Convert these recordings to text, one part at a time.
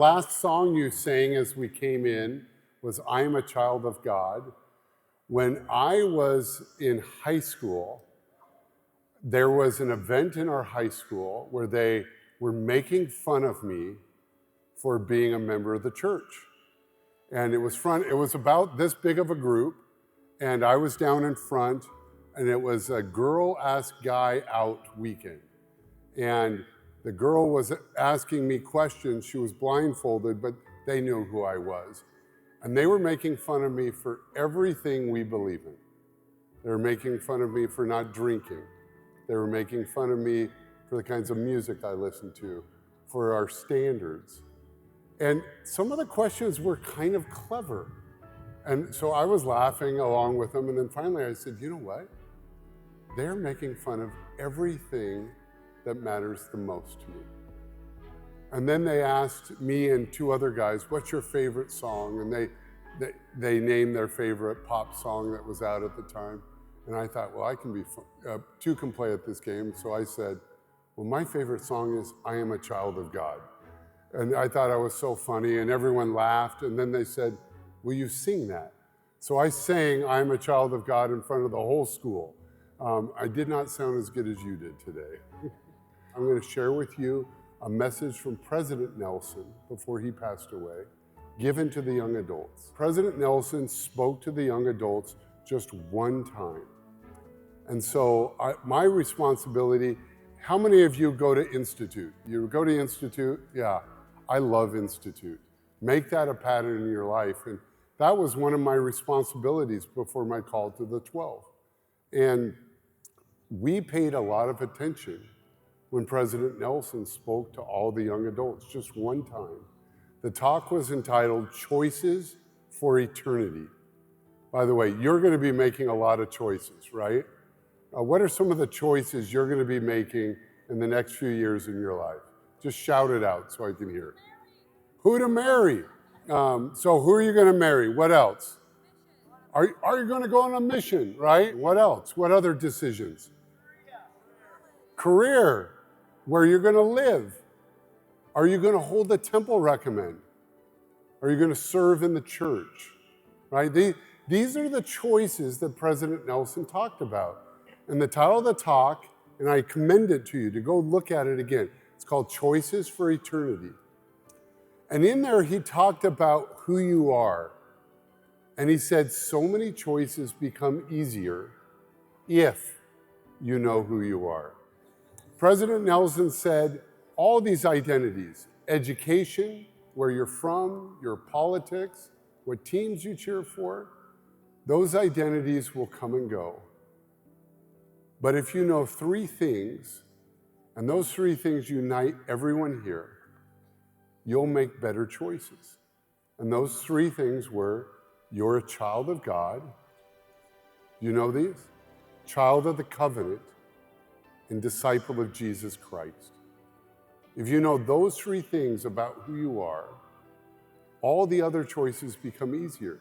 Last song you sang as we came in was I Am a Child of God. When I was in high school, there was an event in our high school where they were making fun of me for being a member of the church. And it was about this big of a group, and I was down in front, and it was a girl ask guy out weekend. And the girl was asking me questions. She was blindfolded, but they knew who I was. And they were making fun of me for everything we believe in. They were making fun of me for not drinking. They were making fun of me for the kinds of music I listened to, for our standards. And some of the questions were kind of clever. And so I was laughing along with them. And then finally I said, you know what? They're making fun of everything that matters the most to me. And then they asked me and two other guys, what's your favorite song? And they named their favorite pop song that was out at the time. And I thought, well, I can be fun. Two can play at this game. So I said, well, my favorite song is I Am a Child of God. And I thought I was so funny, and everyone laughed. And then they said, will you sing that? So I sang I Am a Child of God in front of the whole school. I did not sound as good as you did today. I'm going to share with you a message from President Nelson before he passed away, given to the young adults. President Nelson spoke to the young adults just one time. And so my responsibility, how many of you go to Institute? You go to Institute? Yeah, I love Institute. Make that a pattern in your life. And that was one of my responsibilities before my call to the 12. And we paid a lot of attention when President Nelson spoke to all the young adults, just one time. The talk was entitled Choices for Eternity. By the way, you're going to be making a lot of choices, right? What are some of the choices you're going to be making in the next few years in your life? Just shout it out so I can hear. Who to marry? So who are you going to marry? What else? Are you going to go on a mission, right? What else? What other decisions? Career. Where you're going to live. Are you going to hold the temple recommend? Are you going to serve in the church? Right? These are the choices that President Nelson talked about. And the title of the talk, and I commend it to you to go look at it again, it's called Choices for Eternity. And in there, he talked about who you are. And he said, so many choices become easier if you know who you are. President Nelson said, all these identities, education, where you're from, your politics, what teams you cheer for, those identities will come and go. But if you know three things, and those three things unite everyone here, you'll make better choices. And those three things were, you're a child of God. You know these? Child of the covenant, and disciple of Jesus Christ. If you know those three things about who you are, all the other choices become easier.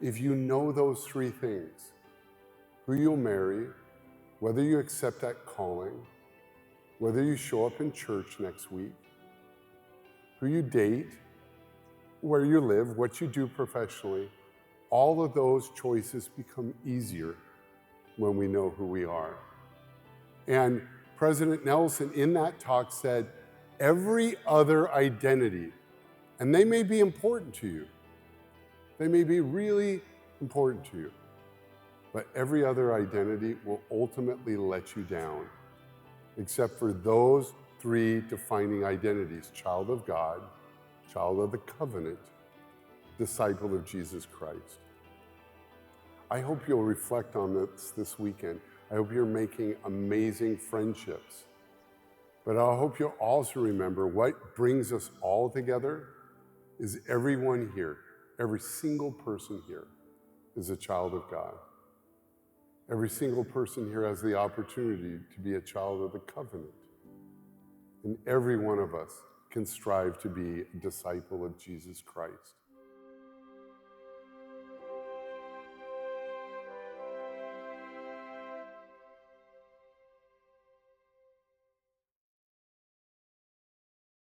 If you know those three things, who you'll marry, whether you accept that calling, whether you show up in church next week, who you date, where you live, what you do professionally, all of those choices become easier when we know who we are. And President Nelson in that talk said, every other identity, and they may be important to you, they may be really important to you, but every other identity will ultimately let you down, except for those three defining identities: child of God, child of the covenant, disciple of Jesus Christ. I hope you'll reflect on this weekend. I hope you're making amazing friendships. But I hope you'll also remember what brings us all together is everyone here, every single person here is a child of God. Every single person here has the opportunity to be a child of the covenant. And every one of us can strive to be a disciple of Jesus Christ.